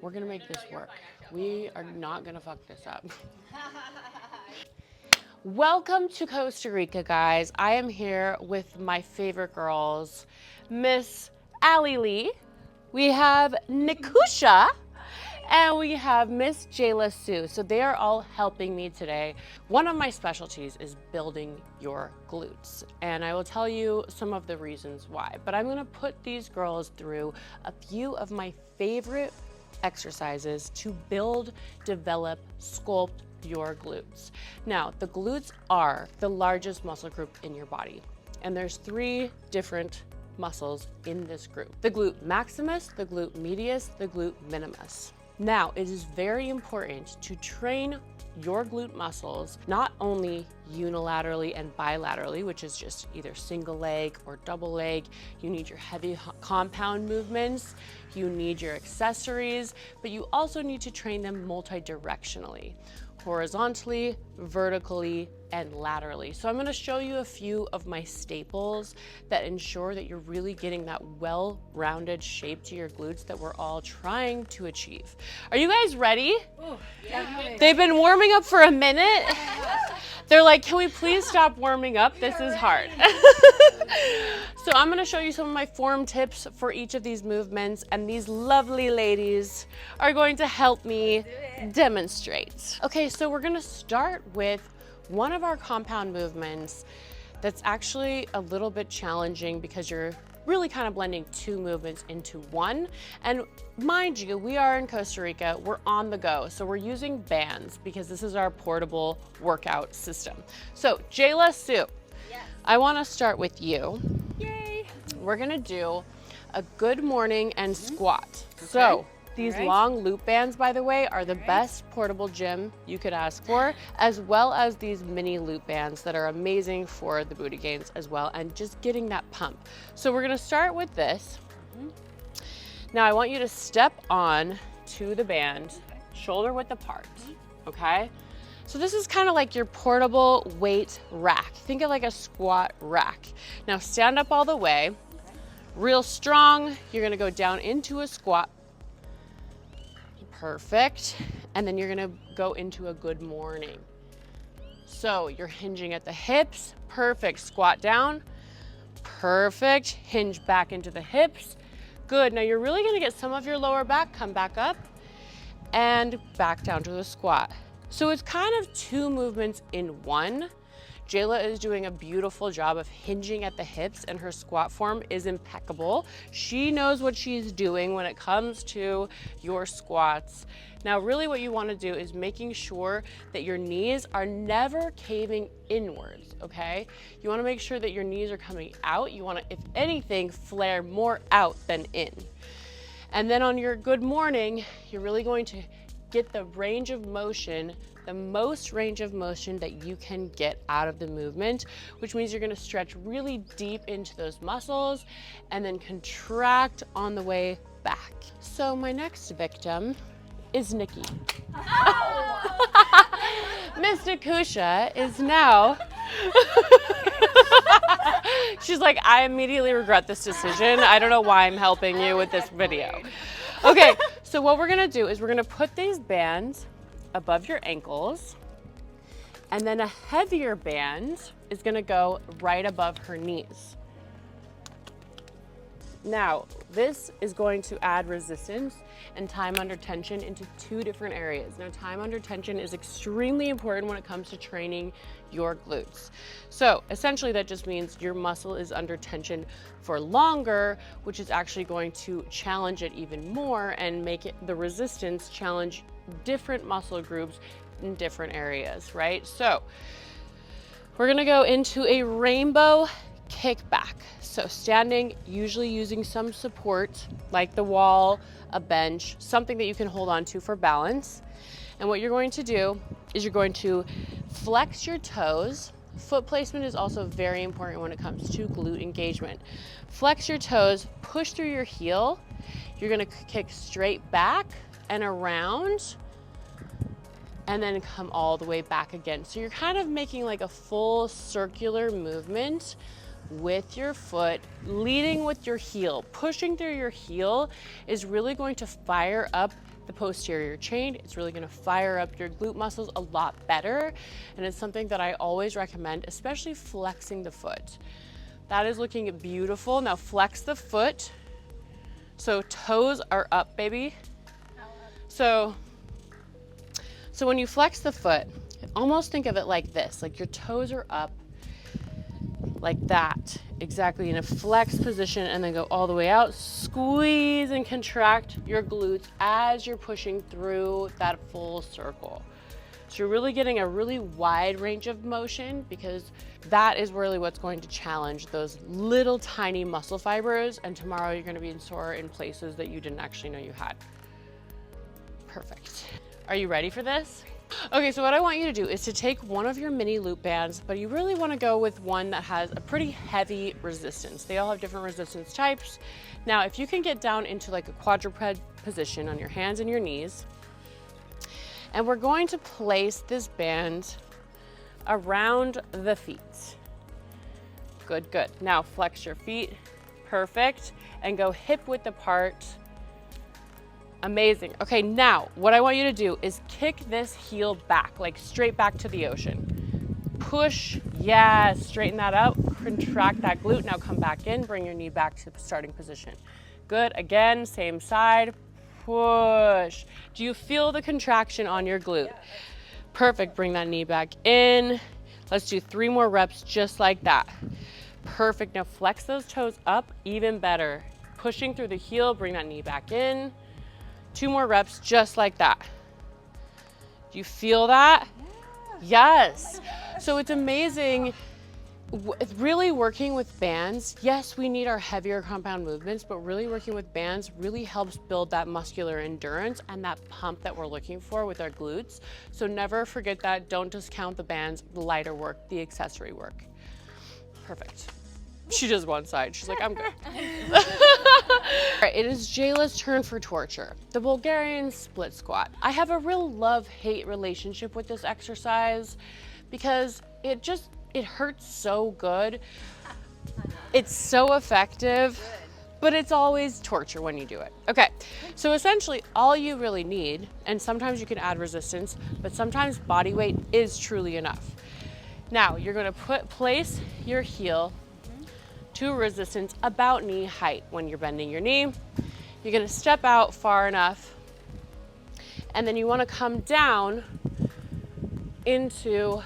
We're gonna make this work. We are not gonna fuck this up. Welcome to Costa Rica, guys. I am here with my favorite girls, Miss Allie Lee. We have Nikusha, and we have Miss Jayla Sue. So they are all helping me today. One of my specialties is building your glutes, and I will tell you some of the reasons why. But I'm gonna put these girls through a few of my favorite exercises to build, develop, sculpt your glutes. Now, the glutes are the largest muscle group in your body, and there's 3 different muscles in this group: the glute maximus, the glute medius, the glute minimus. Now, it is very important to train your glute muscles not only unilaterally and bilaterally, which is just either single leg or double leg. You need your heavy compound movements, you need your accessories, but you also need to train them multi-directionally, horizontally, vertically, and laterally. So I'm gonna show you a few of my staples that ensure that you're really getting that well-rounded shape to your glutes that we're all trying to achieve. Are you guys ready? Ooh, yeah. They've been warming up for a minute. They're like, can we please stop warming up? This is hard. So I'm gonna show you some of my form tips for each of these movements, and these lovely ladies are going to help me demonstrate. Okay, so we're gonna start with one of our compound movements that's actually a little bit challenging because you're really kind of blending 2 movements into one. And mind you, we are in Costa Rica, we're on the go. So we're using bands because this is our portable workout system. So Jayla Sue, Yes. I wanna start with you. Yay. We're gonna do a good morning and squat. So these All right. long loop bands, by the way, are the best portable gym you could ask for, as well as these mini loop bands that are amazing for the booty gains as well, and just getting that pump. So we're gonna start with this. Now I want you to step on to the band, shoulder width apart, okay? So this is kind of like your portable weight rack. Think of like a squat rack. Now stand up all the way, real strong. You're gonna go down into a squat. Perfect. And then you're gonna go into a good morning. So you're hinging at the hips. Perfect. Squat down. Perfect. Hinge back into the hips. Good. Now you're really gonna get some of your lower back. Come back up and back down to the squat. So it's kind of 2 movements in one. Jayla is doing a beautiful job of hinging at the hips, and her squat form is impeccable. She knows what she's doing when it comes to your squats. Now, really what you wanna do is making sure that your knees are never caving inwards, okay? You wanna make sure that your knees are coming out. You wanna, if anything, flare more out than in. And then on your good morning, you're really going to get the range of motion, the most range of motion that you can get out of the movement, which means you're gonna stretch really deep into those muscles and then contract on the way back. So my next victim is Nikki. Miss Nikusha is now, she's like, I immediately regret this decision. I don't know why I'm helping you with this video. Okay, so what we're gonna do is we're gonna put these bands above your ankles, and then a heavier band is gonna go right above her knees. Now, this is going to add resistance and time under tension into 2 different areas. Now, time under tension is extremely important when it comes to training your glutes. So essentially that just means your muscle is under tension for longer, which is actually going to challenge it even more and make it the resistance challenge different muscle groups in different areas, right? So we're gonna go into a rainbow kickback. So standing, usually using some support like the wall, a bench, something that you can hold on to for balance. And what you're going to do is you're going to flex your toes. Foot placement is also very important when it comes to glute engagement. Flex your toes, push through your heel. You're gonna kick straight back and around, and then come all the way back again. So you're kind of making like a full circular movement with your foot, leading with your heel. Pushing through your heel is really going to fire up the posterior chain. It's really going to fire up your glute muscles a lot better. And it's something that I always recommend, especially flexing the foot. That is looking beautiful. Now flex the foot. So toes are up, baby. So when you flex the foot, almost think of it like this, like your toes are up like that, exactly in a flex position, and then go all the way out. Squeeze and contract your glutes as you're pushing through that full circle. So you're really getting a really wide range of motion, because that is really what's going to challenge those little tiny muscle fibers, and tomorrow you're going to be sore in places that you didn't actually know you had. Perfect. Are you ready for this? Okay, so what I want you to do is to take one of your mini loop bands, but you really want to go with one that has a pretty heavy resistance. They all have different resistance types. Now, if you can get down into like a quadruped position on your hands and your knees, and we're going to place this band around the feet. Good, good. Now flex your feet, perfect, and go hip width apart. Amazing. Okay, now what I want you to do is kick this heel back, like straight back to the ocean. Push, yes, straighten that out, contract that glute. Now come back in, bring your knee back to the starting position. Good, again, same side, push. Do you feel the contraction on your glute? Perfect, bring that knee back in. Let's do 3 more reps just like that. Perfect, now flex those toes up, even better. Pushing through the heel, bring that knee back in. 2 more reps just like that. Do you feel that? Yeah. Yes. So it's amazing. Really working with bands, yes, we need our heavier compound movements, but really working with bands really helps build that muscular endurance and that pump that we're looking for with our glutes. So never forget that. Don't discount the bands, the lighter work, the accessory work. Perfect. She does one side. She's like, I'm good. All right, it is Jayla's turn for torture, the Bulgarian split squat. I have a real love-hate relationship with this exercise because it hurts so good. It's so effective, but it's always torture when you do it. Okay, so essentially all you really need, and sometimes you can add resistance, but sometimes body weight is truly enough. Now you're gonna place your heel to resistance about knee height when you're bending your knee. You're gonna step out far enough, and then you wanna come down into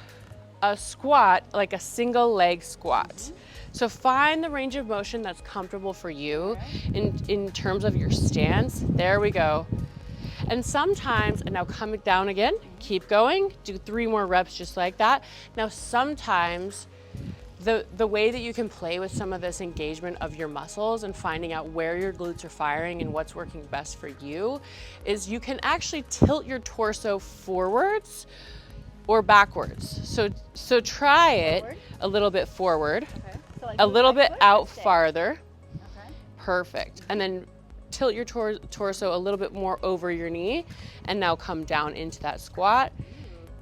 a squat, like a single leg squat. So find the range of motion that's comfortable for you in terms of your stance. There we go. And sometimes, and now coming down again, keep going, do 3 more reps just like that. Now sometimes, the way that you can play with some of this engagement of your muscles and finding out where your glutes are firing and what's working best for you is you can actually tilt your torso forwards or backwards. So try it a little bit forward, Okay. So like a little bit foot, out stay. farther. Okay. Perfect. And then tilt your torso a little bit more over your knee, and now come down into that squat.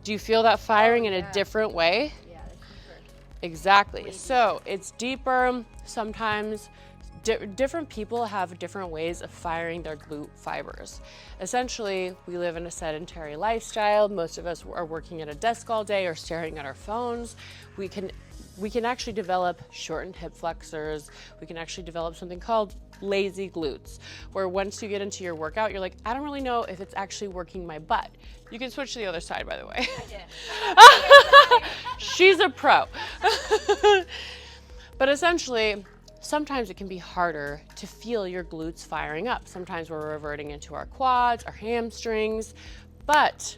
Do you feel that firing in a different way? Yeah, that's super. Exactly. So it's deeper. Sometimes different people have different ways of firing their glute fibers. Essentially, we live in a sedentary lifestyle. Most of us are working at a desk all day or staring at our phones. We can actually develop shortened hip flexors. We can actually develop something called lazy glutes, where once you get into your workout, you're like, I don't really know if it's actually working my butt. You can switch to the other side, by the way. She's a pro. But essentially, sometimes it can be harder to feel your glutes firing up. Sometimes we're reverting into our quads, our hamstrings, but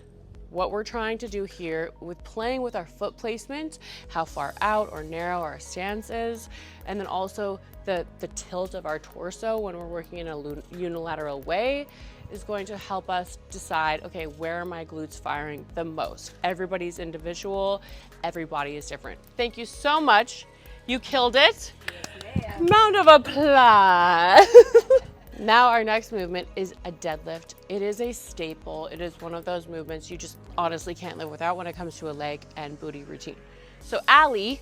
what we're trying to do here with playing with our foot placement, how far out or narrow our stance is, and then also the tilt of our torso when we're working in a unilateral way is going to help us decide, okay, where are my glutes firing the most? Everybody's individual, everybody is different. Thank you so much. You killed it. Yes, Round of applause. Now our next movement is a deadlift. It is a staple. It is one of those movements you just honestly can't live without when it comes to a leg and booty routine. So Allie,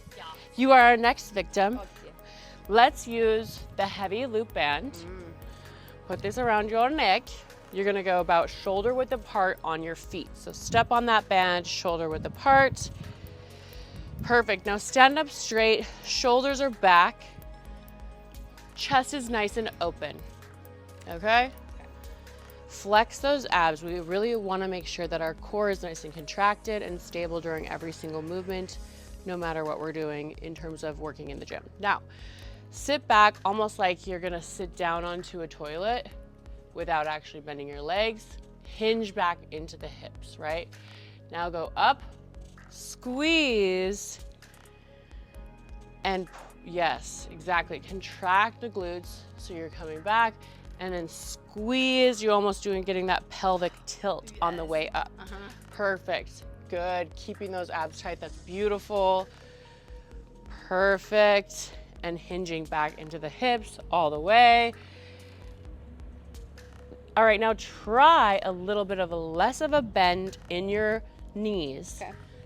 you are our next victim. Let's use the heavy loop band. Put this around your neck. You're gonna go about shoulder width apart on your feet. So step on that band, shoulder width apart. Perfect. Now stand up straight, shoulders are back, chest is nice and open. Okay? Flex those abs. We really want to make sure that our core is nice and contracted and stable during every single movement, no matter what we're doing in terms of working in the gym. Now, sit back almost like you're gonna sit down onto a toilet without actually bending your legs. Hinge back into the hips, right? Now go up, squeeze, and yes, exactly. Contract the glutes so you're coming back, and then squeeze. You're almost getting that pelvic tilt on the way up. Perfect. Good. Keeping those abs tight. That's beautiful. Perfect. And hinging back into the hips all the way. All right, now try a little bit of less of a bend in your knees.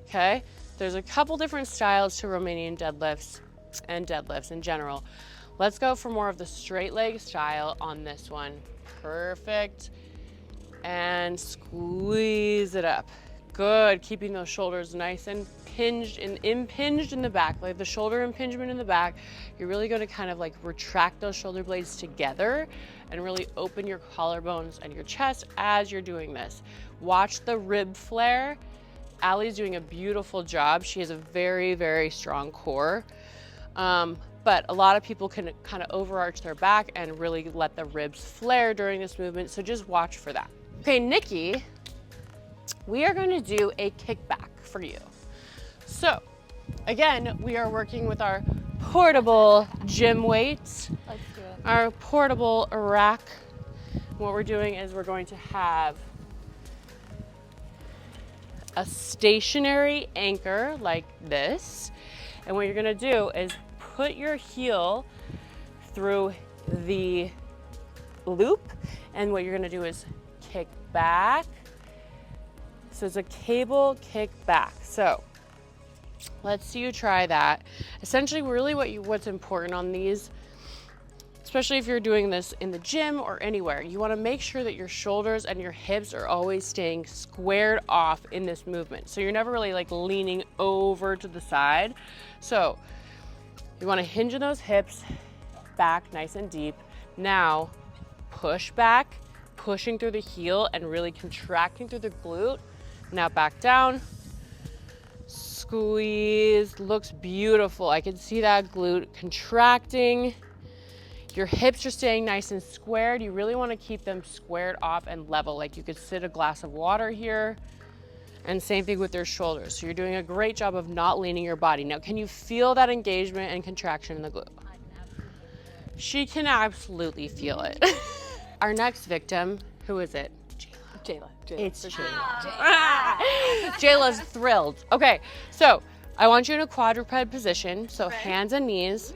Okay? There's a couple different styles to Romanian deadlifts and deadlifts in general. Let's go for more of the straight leg style on this one. Perfect. And squeeze it up. Good. Keeping those shoulders nice and impinged in the back, like the shoulder impingement in the back. You're really going to kind of like retract those shoulder blades together and really open your collarbones and your chest as you're doing this. Watch the rib flare. Allie's doing a beautiful job. She has a very, very strong core. But a lot of people can kind of overarch their back and really let the ribs flare during this movement. So just watch for that. Okay, Nikki, we are going to do a kickback for you. So again, we are working with our portable gym weights, Let's do it. our portable rack. What we're doing is we're going to have a stationary anchor like this. And what you're going to do is put your heel through the loop. And what you're going to do is kick back. So it's a cable kick back. So let's see you try that. Essentially, really what's important on these, especially if you're doing this in the gym or anywhere, you want to make sure that your shoulders and your hips are always staying squared off in this movement. So you're never really like leaning over to the side. So you want to hinge in those hips back nice and deep. Now push back, pushing through the heel and really contracting through the glute. Now back down, squeeze, looks beautiful. I can see that glute contracting. Your hips are staying nice and squared. You really want to keep them squared off and level. Like you could sit a glass of water here. And same thing with your shoulders. So you're doing a great job of not leaning your body. Now, can you feel that engagement and contraction in the glute? She can absolutely feel it. Our next victim, who is it? Jayla. It's Jayla. Jayla's thrilled. Okay, so I want you in a quadruped position, so hands and knees.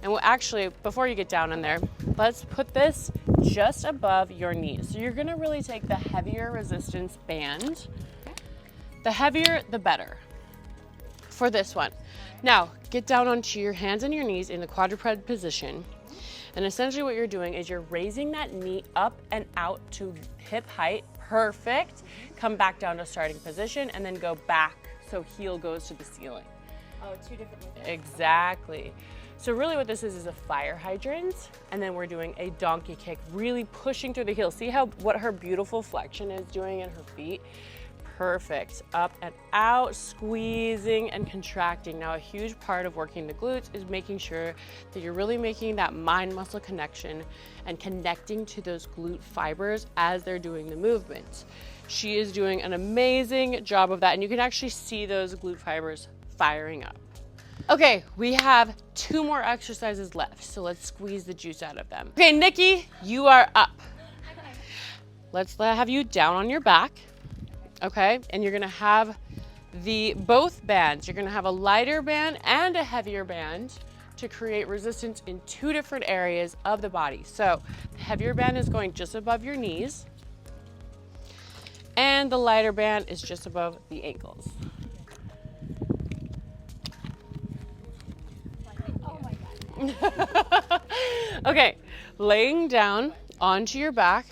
And we'll actually, before you get down in there, let's put this just above your knees. So you're gonna really take the heavier resistance band. The heavier, the better for this one. Now, get down onto your hands and your knees in the quadruped position. And essentially what you're doing is you're raising that knee up and out to hip height. Perfect. Come back down to starting position and then go back so heel goes to the ceiling. Oh, two different movements. Exactly. So really what this is a fire hydrant, and then we're doing a donkey kick, really pushing through the heel. See what her beautiful flexion is doing in her feet? Perfect. Up and out, squeezing and contracting. Now, a huge part of working the glutes is making sure that you're really making that mind-muscle connection and connecting to those glute fibers as they're doing the movement. She is doing an amazing job of that, and you can actually see those glute fibers firing up. Okay, we have 2 more exercises left, so let's squeeze the juice out of them. Okay, Nikki, you are up. Let's have you down on your back. Okay, and you're gonna have both bands. You're gonna have a lighter band and a heavier band to create resistance in 2 different areas of the body. So the heavier band is going just above your knees, and the lighter band is just above the ankles. Oh my God. Okay, laying down onto your back.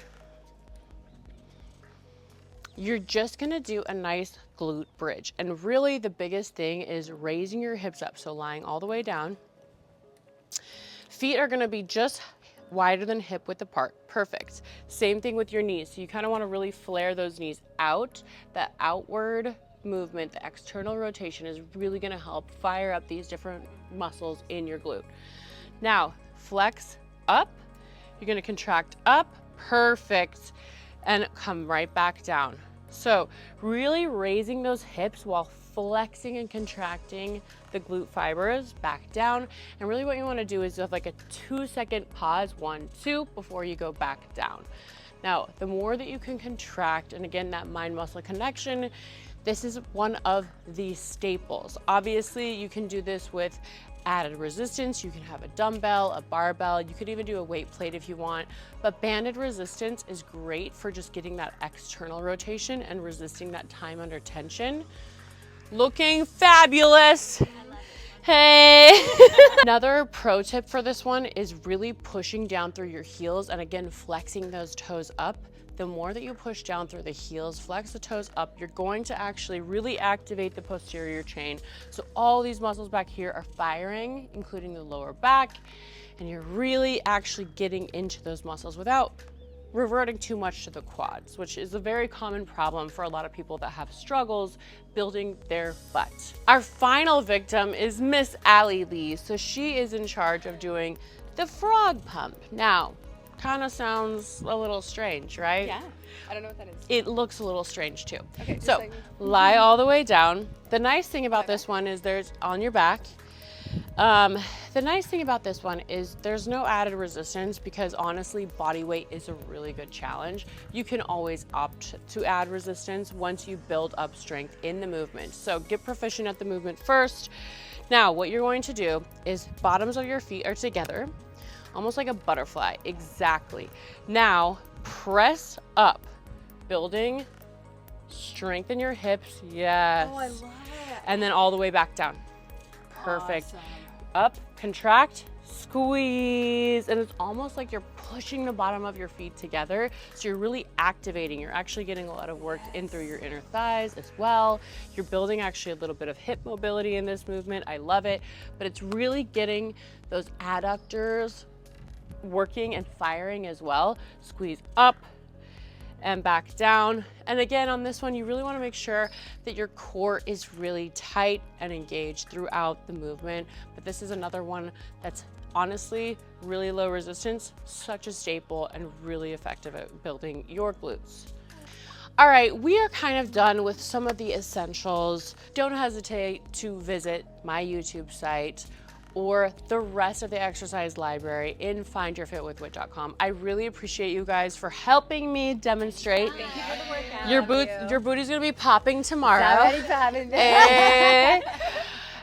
You're just gonna do a nice glute bridge. And really the biggest thing is raising your hips up. So lying all the way down. Feet are gonna be just wider than hip width apart. Perfect. Same thing with your knees. So you kind of want to really flare those knees out. That outward movement, the external rotation is really going to help fire up these different muscles in your glute. Now, flex up. You're going to contract up. Perfect. And come right back down. So really raising those hips while flexing and contracting the glute fibers back down. And really what you want to do is have like a 2-second pause, 1, 2, before you go back down. Now, the more that you can contract, and again, that mind-muscle connection, this is one of the staples. Obviously, you can do this with added resistance. You can have a dumbbell, a barbell. You could even do a weight plate if you want. But banded resistance is great for just getting that external rotation and resisting that time under tension. Looking fabulous. Hey. Another pro tip for this one is really pushing down through your heels and again, flexing those toes up. The more that you push down through the heels, flex the toes up, you're going to actually really activate the posterior chain. So all these muscles back here are firing, including the lower back, and you're really actually getting into those muscles without reverting too much to the quads, which is a very common problem for a lot of people that have struggles building their butt. Our final victim is Miss Allie Lee. So she is in charge of doing the frog pump. Now, kind of sounds a little strange, right? Yeah. I don't know what that is. It looks a little strange too. Okay, so lie all the way down. The nice thing about this one is there's on your back. The nice thing about this one is there's no added resistance because honestly, body weight is a really good challenge. You can always opt to add resistance once you build up strength in the movement. So get proficient at the movement first. Now, what you're going to do is bottoms of your feet are together, almost like a butterfly. Exactly. Now, press up, building, strengthen your hips. Yes. Oh, I love it. And then all the way back down. Perfect. Awesome. Up, contract, squeeze. And it's almost like you're pushing the bottom of your feet together. So you're really activating. You're actually getting a lot of work in through your inner thighs as well. You're building actually a little bit of hip mobility in this movement. I love it. But it's really getting those adductors working and firing as well. Squeeze up and back down. And again, on this one, you really want to make sure that your core is really tight and engaged throughout the movement. But this is another one that's honestly really low resistance, such a staple and really effective at building your glutes. All right, we are kind of done with some of the essentials. Don't hesitate to visit my YouTube site or the rest of the exercise library in findyourfitwithwhit.com. I really appreciate you guys for helping me demonstrate. Thank you for the workout. Your booty's gonna be popping tomorrow. Already popping.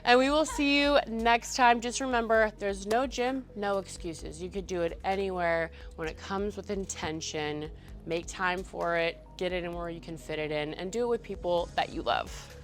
And we will see you next time. Just remember, there's no gym, no excuses. You could do it anywhere when it comes with intention. Make time for it, get it in where you can fit it in, and do it with people that you love.